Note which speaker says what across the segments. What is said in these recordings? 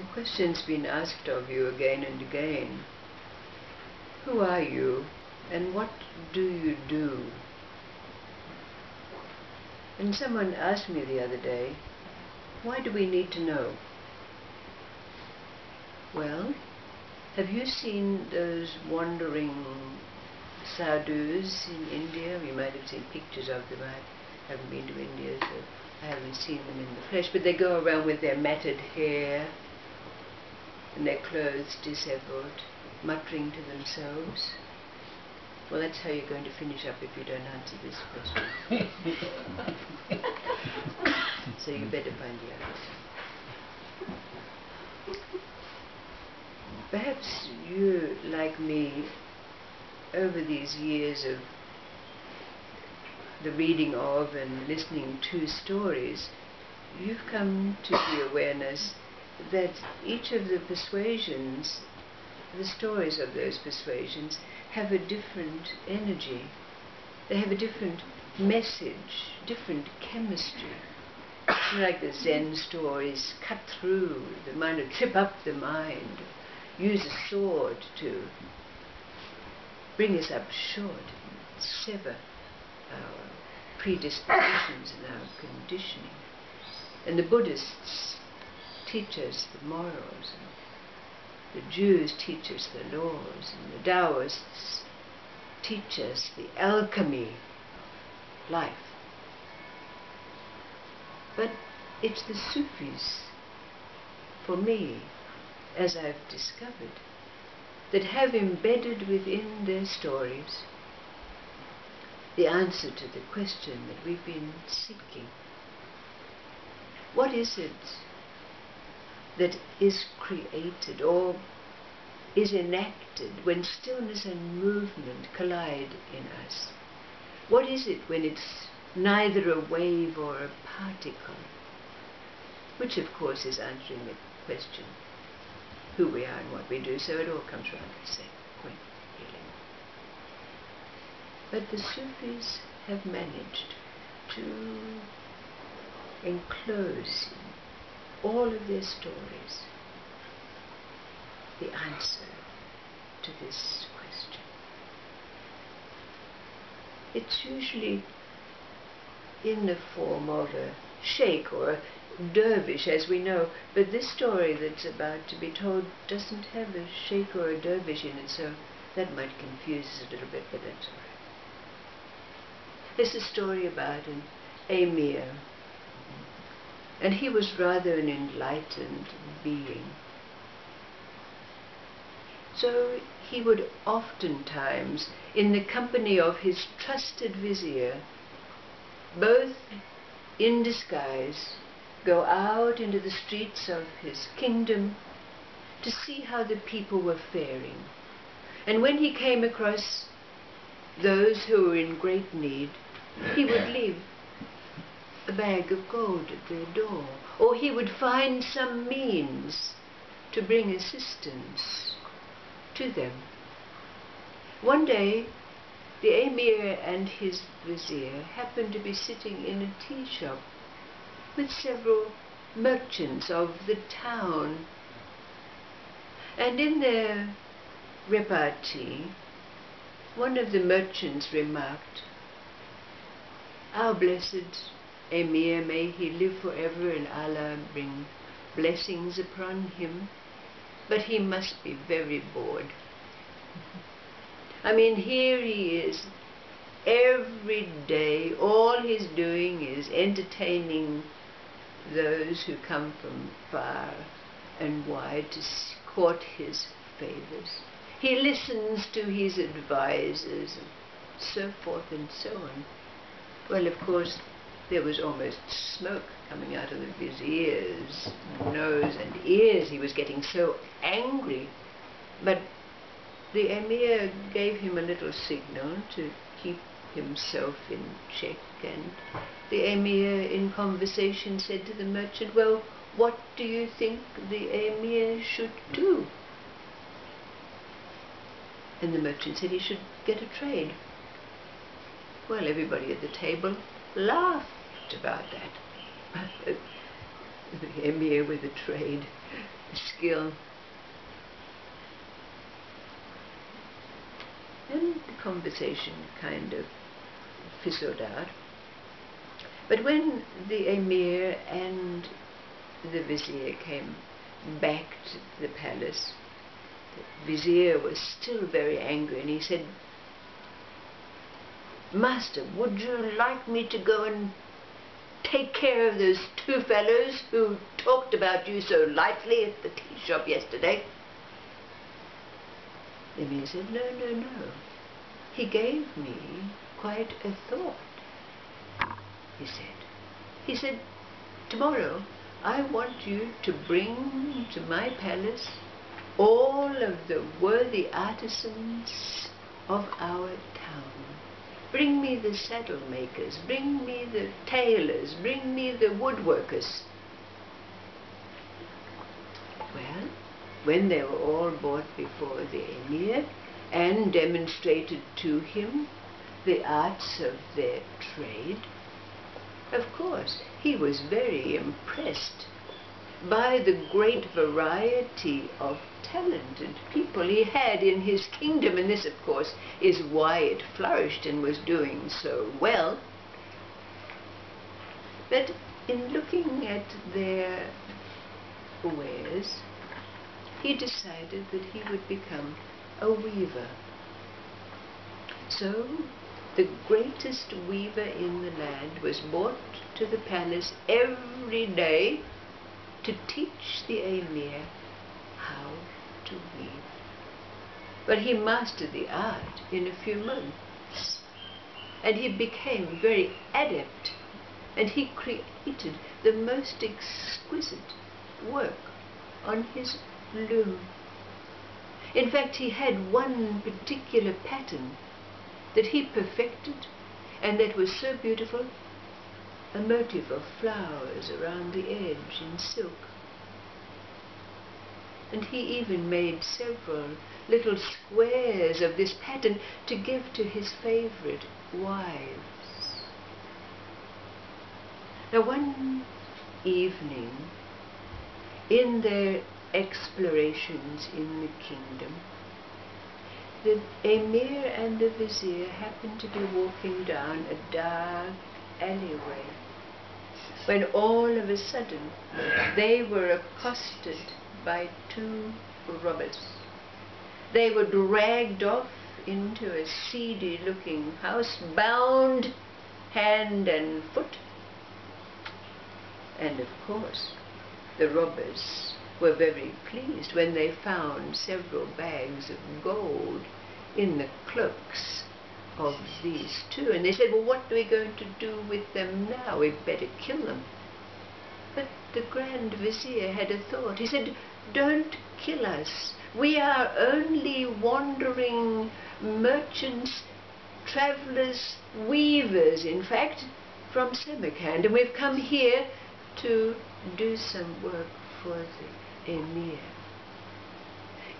Speaker 1: The question's been asked of you again and again. Who are you and what do you do? And someone asked me the other day, why do we need to know? Well, have you seen those wandering sadhus in India? You might have seen pictures of them. I haven't been to India, so I haven't seen them in the flesh, but they go around with their matted hair and their clothes disheveled, muttering to themselves. Well, that's how you're going to finish up if you don't answer this question. So you better find the answer. Perhaps you, like me, over these years of the reading of and listening to stories, you've come to the awareness that each of the persuasions, the stories of those persuasions, have a different energy. They have a different message, different chemistry. Like the Zen stories, cut through the mind, or trip up the mind, use a sword to bring us up short, sever our predispositions and our conditioning. And the Buddhists teach us the morals, and the Jews teach us the laws, and the Taoists teach us the alchemy of life. But it's the Sufis, for me, as I've discovered, that have embedded within their stories the answer to the question that we've been seeking. What is it that is created or is enacted when stillness and movement collide in us? What is it when it's neither a wave or a particle? Which of course is answering the question, who we are and what we do, so it all comes round to the same point, really. But the Sufis have managed to enclose in all of their stories the answer to this question. It's usually in the form of a sheikh or a dervish, as we know, but this story that's about to be told doesn't have a sheikh or a dervish in it, so that might confuse us a little bit, but that's all right. It's a story about an emir, and he was rather an enlightened being. So he would oftentimes, in the company of his trusted vizier, both in disguise, go out into the streets of his kingdom to see how the people were faring. And when he came across those who were in great need, he would leave a bag of gold at their door, or he would find some means to bring assistance to them. One day, the emir and his vizier happened to be sitting in a tea shop with several merchants of the town, and in their repartee, one of the merchants remarked, "Our blessed emir, may he live forever and Allah bring blessings upon him, but he must be very bored." I mean, here he is, every day, all he's doing is entertaining those who come from far and wide to court his favors. He listens to his advisors and so forth and so on. Well, of course, there was almost smoke coming out of the vizier's nose and ears. He was getting so angry. But the emir gave him a little signal to keep himself in check, and the emir in conversation said to the merchant, "Well, what do you think the emir should do?" And the merchant said he should get a trade. Well, everybody at the table laughed about that. the emir with the trade, the skill. And the conversation kind of fizzled out. But when the emir and the vizier came back to the palace, the vizier was still very angry, and he said, "Master, would you like me to go and take care of those two fellows who talked about you so lightly at the tea shop yesterday?" The emir said, "No, no, no. He gave me quite a thought," he said. He said, "Tomorrow I want you to bring to my palace all of the worthy artisans of our town. Bring me the saddle makers, bring me the tailors, bring me the woodworkers." Well, when they were all brought before the emir and demonstrated to him the arts of their trade, of course he was very impressed by the great variety of talented people he had in his kingdom, and this of course is why it flourished and was doing so well. But in looking at their wares, he decided that he would become a weaver. So the greatest weaver in the land was brought to the palace every day to teach the emir how to weave. But he mastered the art in a few months, and he became very adept, and he created the most exquisite work on his loom. In fact, he had one particular pattern that he perfected, and that was so beautiful, a motif of flowers around the edge in silk. And he even made several little squares of this pattern to give to his favorite wives. Now one evening, in their explorations in the kingdom, the emir and the vizier happened to be walking down a dark alleyway, when all of a sudden they were accosted by two robbers. They were dragged off into a seedy-looking house, bound hand and foot, and of course the robbers were very pleased when they found several bags of gold in the cloaks of these two. And they said, "Well, what are we going to do with them now? We'd better kill them." But the Grand Vizier had a thought. He said, "Don't kill us. We are only wandering merchants, travellers, weavers, in fact, from Samarkand, and we've come here to do some work for the emir.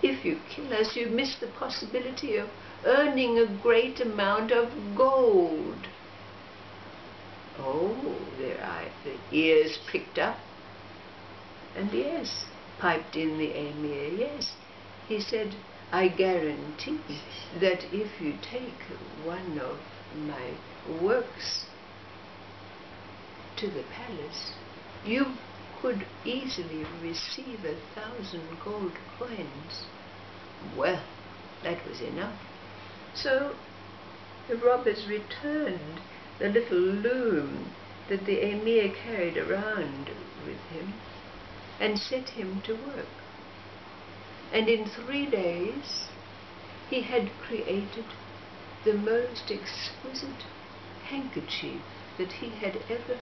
Speaker 1: If you kill us, you miss the possibility of earning a great amount of gold." Oh, the ears pricked up. "And yes," piped in the emir, "yes." He said, "I guarantee that if you take one of my works to the palace, you could easily receive 1,000 gold coins." Well, that was enough. So the robbers returned the little loom that the emir carried around with him and set him to work. And in 3 days he had created the most exquisite handkerchief that he had ever